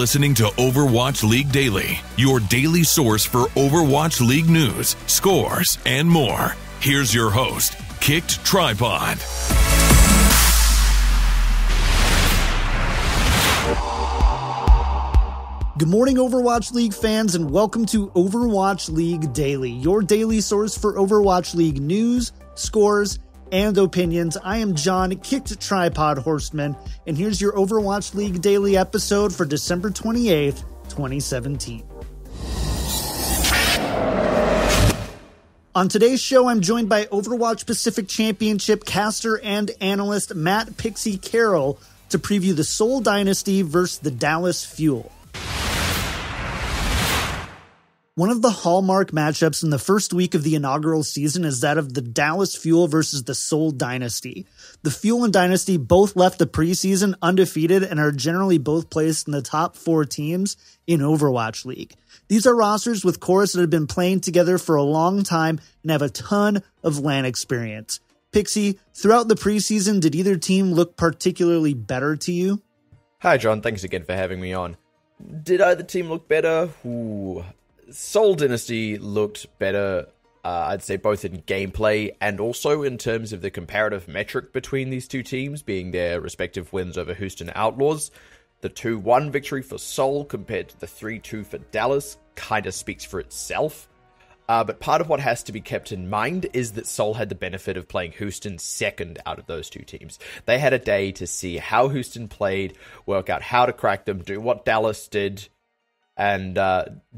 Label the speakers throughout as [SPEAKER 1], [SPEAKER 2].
[SPEAKER 1] listening to Overwatch League Daily, your daily source for Overwatch League news, scores, and more. Here's your host, KickedTripod.
[SPEAKER 2] Good morning, Overwatch League fans, and welcome to Overwatch League Daily, your daily source for Overwatch League news, scores, and opinions. I am John, KickedTripod Horseman, and here's your Overwatch League Daily episode for December 28th, 2017. On today's show, I'm joined by Overwatch Pacific Championship caster and analyst Matt Pixie Carroll to preview the Seoul Dynasty versus the Dallas Fuel. One of the hallmark matchups in the first week of the inaugural season is that of the Dallas Fuel versus the Seoul Dynasty. The Fuel and Dynasty both left the preseason undefeated and are generally both placed in the top 4 teams in Overwatch League. These are rosters with cores that have been playing together for a long time and have a ton of LAN experience. Pixie, throughout the preseason, did either team look particularly better to you?
[SPEAKER 3] Hi, John. Thanks again for having me on. Did either team look better? Seoul Dynasty looked better, I'd say both in gameplay and also in terms of the comparative metric between these two teams, being their respective wins over Houston Outlaws. The 2-1 victory for Seoul compared to the 3-2 for Dallas kind of speaks for itself. But part of what has to be kept in mind is that Seoul had the benefit of playing Houston second out of those two teams. They had a day to see how Houston played, work out how to crack them, do what Dallas did, and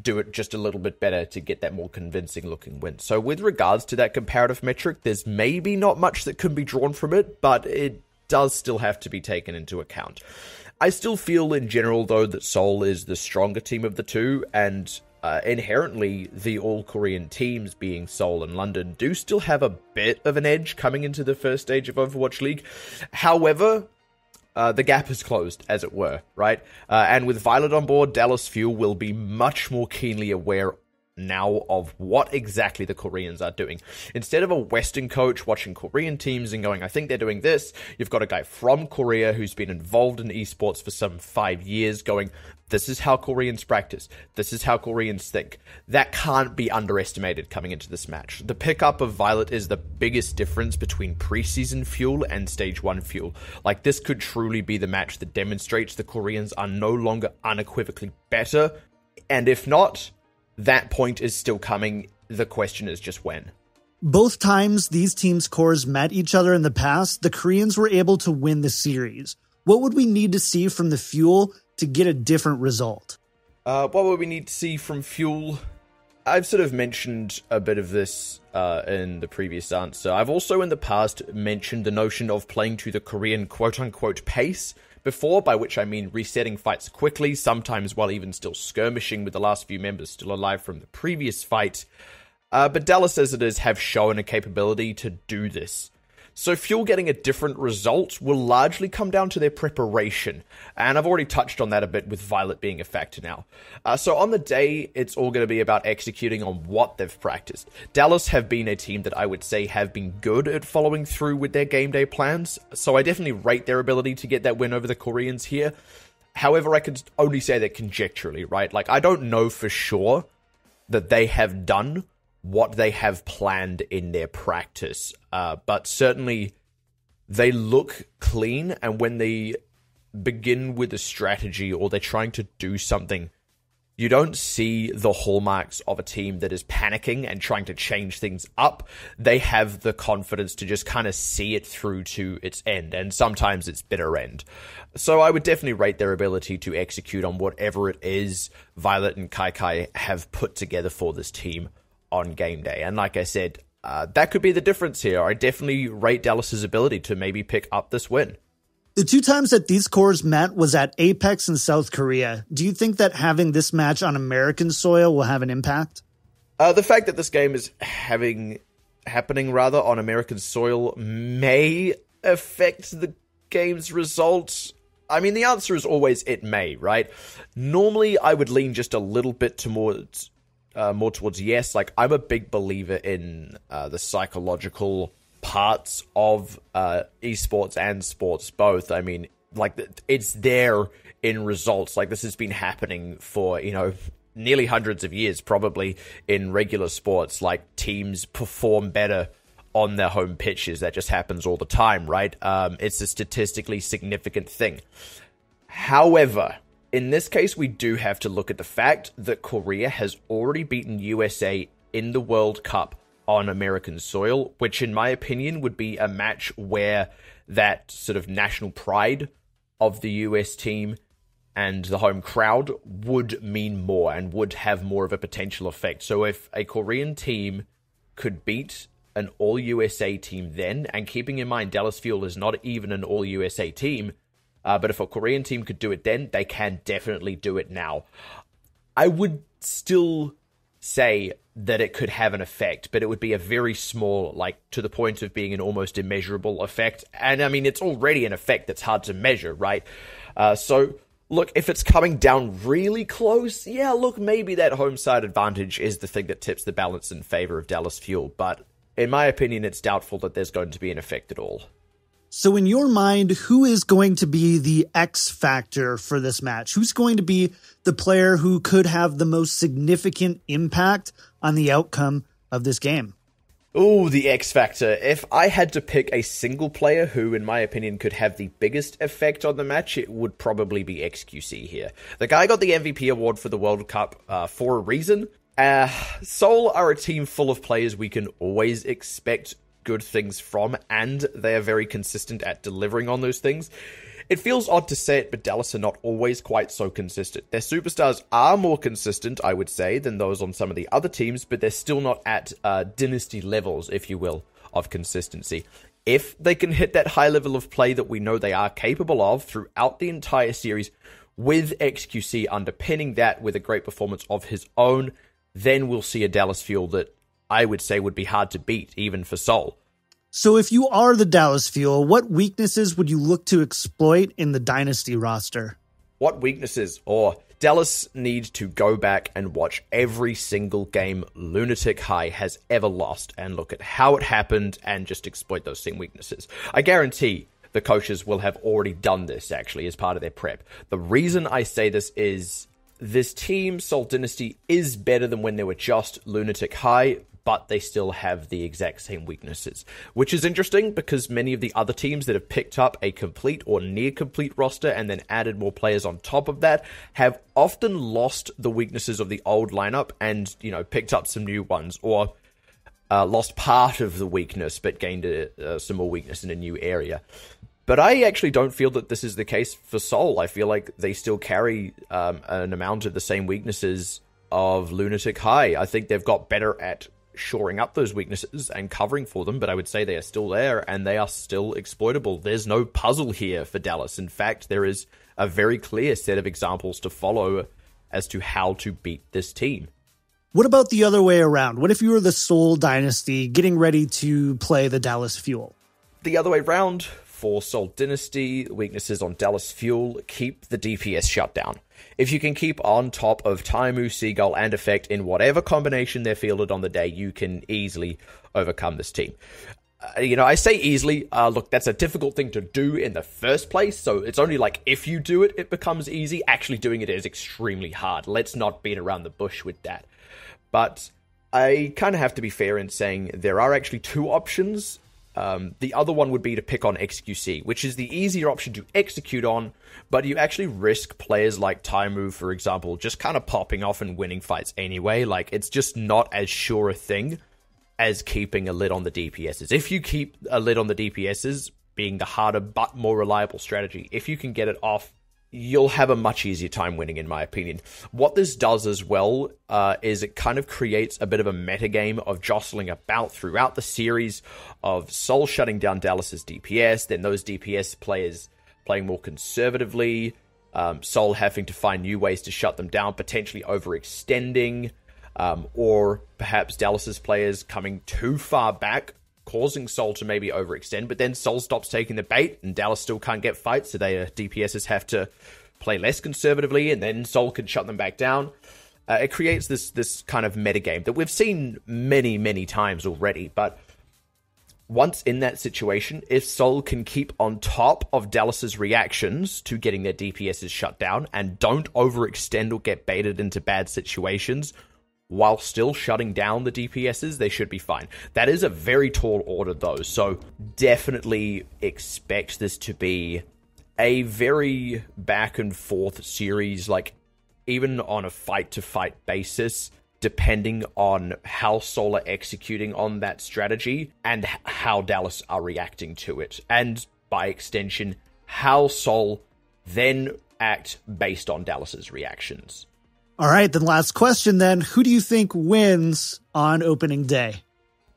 [SPEAKER 3] do it just a little bit better to get that more convincing looking win. So with regards to that comparative metric, there's maybe not much that can be drawn from it, but it does still have to be taken into account. I still feel in general, though, that Seoul is the stronger team of the two, and inherently the all-Korean teams, being Seoul and London, do still have a bit of an edge coming into the first stage of Overwatch League. However, the gap is closed, as it were, right? And with Violet on board, Dallas Fuel will be much more keenly aware now of what exactly the Koreans are doing. Instead of a Western coach watching Korean teams and going, I think they're doing this, you've got a guy from Korea who's been involved in esports for some 5 years going, this is how Koreans practice. This is how Koreans think. That can't be underestimated coming into this match. The pickup of Violet is the biggest difference between preseason Fuel and Stage 1 Fuel. Like, this could truly be the match that demonstrates the Koreans are no longer unequivocally better. And if not, that point is still coming. The question is just when.
[SPEAKER 2] Both times these teams' cores met each other in the past, the Koreans were able to win the series. What would we need to see from the Fuel to get a different result?
[SPEAKER 3] What would we need to see from Fuel? I've sort of mentioned a bit of this in the previous answer. I've also in the past mentioned the notion of playing to the Korean quote-unquote pace before, by which I mean resetting fights quickly, sometimes while even still skirmishing with the last few members still alive from the previous fight. But Dallas, as it is, have shown a capability to do this. So Fuel getting a different result will largely come down to their preparation, and I've already touched on that a bit with Violet being a factor now. So on the day, it's all going to be about executing on what they've practiced. Dallas have been a team that I would say have been good at following through with their game day plans, so I definitely rate their ability to get that win over the Koreans here. However, I could only say that conjecturally, right? Like, I don't know for sure that they have done what they have planned in their practice. But certainly they look clean, and when they begin with a strategy or they're trying to do something, you don't see the hallmarks of a team that is panicking and trying to change things up. They have the confidence to just kind of see it through to its end, and sometimes its bitter end. So I would definitely rate their ability to execute on whatever it is Violet and Kai have put together for this team on game day. And like I said, that could be the difference here. I definitely rate Dallas's ability to maybe pick up this win.
[SPEAKER 2] The 2 times that these cores met was at Apex in South Korea. Do you think that having this match on American soil will have an impact?
[SPEAKER 3] The fact that this game is happening on American soil may affect the game's results. I mean, the answer is always it may, right? Normally, I would lean just a little bit towards more towards yes. Like, I'm a big believer in the psychological parts of esports and sports both. I mean, like, it's there in results. Like, this has been happening for, nearly hundreds of years, probably, in regular sports. Like, teams perform better on their home pitches. That just happens all the time, right? It's a statistically significant thing. However, in this case, we do have to look at the fact that Korea has already beaten USA in the World Cup on American soil, which in my opinion would be a match where that sort of national pride of the US team and the home crowd would mean more and would have more of a potential effect. So if a Korean team could beat an all-USA team then, and keeping in mind Dallas Fuel is not even an all-USA team, but if a Korean team could do it then, they can definitely do it now. I would still say that it could have an effect, but it would be a very small, like, to the point of being an almost immeasurable effect. And I mean, it's already an effect that's hard to measure, right? So, look, if it's coming down really close, yeah, look, maybe that home side advantage is the thing that tips the balance in favor of Dallas Fuel. But in my opinion, it's doubtful that there's going to be an effect at all.
[SPEAKER 2] So in your mind, who is going to be the X factor for this match? Who's going to be the player who could have the most significant impact on the outcome of this game?
[SPEAKER 3] Ooh, the X factor. If I had to pick a single player who, in my opinion, could have the biggest effect on the match, it would probably be XQC here. The guy got the MVP award for the World Cup for a reason. Seoul are a team full of players we can always expect good things from, and they are very consistent at delivering on those things. It feels odd to say it, but Dallas are not always quite so consistent. Their superstars are more consistent, I would say, than those on some of the other teams, but they're still not at dynasty levels, if you will, of consistency. If they can hit that high level of play that we know they are capable of throughout the entire series, with XQC underpinning that with a great performance of his own, then we'll see a Dallas Fuel that I would say would be hard to beat, even for Seoul.
[SPEAKER 2] So if you are the Dallas Fuel, what weaknesses would you look to exploit in the Dynasty roster?
[SPEAKER 3] What weaknesses? Dallas need to go back and watch every single game Lunatic High has ever lost and look at how it happened and just exploit those same weaknesses. I guarantee the coaches will have already done this, actually, as part of their prep. The reason I say this is this team, Seoul Dynasty, is better than when they were just Lunatic High, but they still have the exact same weaknesses, which is interesting because many of the other teams that have picked up a complete or near complete roster and then added more players on top of that have often lost the weaknesses of the old lineup and, picked up some new ones, or lost part of the weakness but gained some more weakness in a new area. But I actually don't feel that this is the case for Seoul. I feel like they still carry an amount of the same weaknesses of Lunatic High. I think they've got better at shoring up those weaknesses and covering for them, but I would say they are still there and they are still exploitable. There's no puzzle here for Dallas. In fact, there is a very clear set of examples to follow as to how to beat this team.
[SPEAKER 2] What about the other way around? What if you were the Seoul Dynasty getting ready to play the Dallas Fuel?
[SPEAKER 3] The other way around, for Seoul Dynasty, weaknesses on Dallas Fuel, keep the DPS shut down. If you can keep on top of Taimu, Seagull, and Effect in whatever combination they're fielded on the day, you can easily overcome this team. I say easily. Look, that's a difficult thing to do in the first place, so it's only like if you do it, it becomes easy. Actually doing it is extremely hard. Let's not beat around the bush with that. But I kind of have to be fair in saying there are actually two options. The other one would be to pick on XQC, which is the easier option to execute on, but you actually risk players like Taimu, for example, just kind of popping off and winning fights anyway. Like, it's just not as sure a thing as keeping a lid on the DPSs. If you keep a lid on the DPSs, being the harder but more reliable strategy, if you can get it off, you'll have a much easier time winning, in my opinion. What this does as well is it kind of creates a bit of a metagame of jostling about throughout the series of Seoul shutting down Dallas's DPS, then those DPS players playing more conservatively, Seoul having to find new ways to shut them down, potentially overextending, or perhaps Dallas's players coming too far back, causing Seoul to maybe overextend, but then Seoul stops taking the bait and Dallas still can't get fights, so their DPSs have to play less conservatively, and then Seoul can shut them back down. It creates this kind of metagame that we've seen many, many times already, but once in that situation, if Seoul can keep on top of Dallas's reactions to getting their DPSs shut down and don't overextend or get baited into bad situations while still shutting down the DPSs, they should be fine. That is a very tall order though, so definitely expect this to be a very back and forth series, like even on a fight-to-fight basis, depending on how Seoul are executing on that strategy and how Dallas are reacting to it. And by extension, how Seoul then act based on Dallas's reactions.
[SPEAKER 2] All right, then last question then. Who do you think wins on opening day?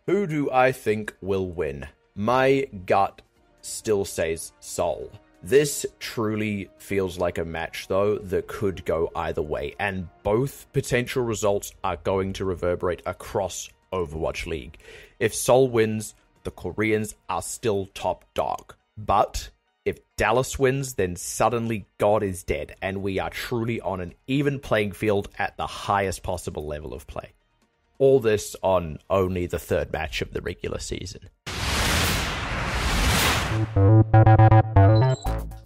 [SPEAKER 3] Who do I think will win? My gut still says Seoul. This truly feels like a match, though, that could go either way, and both potential results are going to reverberate across Overwatch League. If Seoul wins, the Koreans are still top dog. But if Dallas wins, then suddenly God is dead, and we are truly on an even playing field at the highest possible level of play. All this on only the third match of the regular season.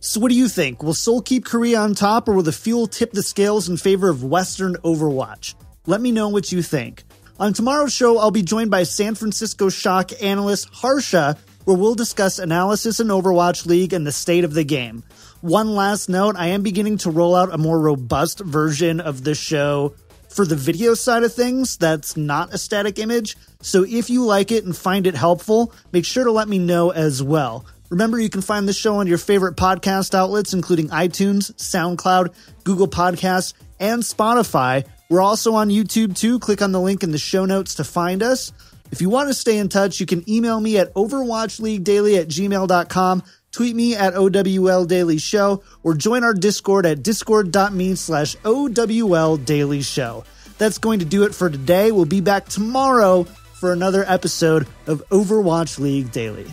[SPEAKER 2] So what do you think? Will Seoul keep Korea on top, or will the Fuel tip the scales in favor of Western Overwatch? Let me know what you think. On tomorrow's show, I'll be joined by San Francisco Shock analyst Harsha, where we'll discuss analysis in Overwatch League and the state of the game. One last note, I am beginning to roll out a more robust version of the show for the video side of things that's not a static image. So if you like it and find it helpful, make sure to let me know as well. Remember, you can find the show on your favorite podcast outlets, including iTunes, SoundCloud, Google Podcasts, and Spotify. We're also on YouTube, too. Click on the link in the show notes to find us. If you want to stay in touch, you can email me at overwatchleaguedaily@gmail.com, tweet me at OWLDailyShow, or join our Discord at discord.me/OWLDailyShow. That's going to do it for today. We'll be back tomorrow for another episode of Overwatch League Daily.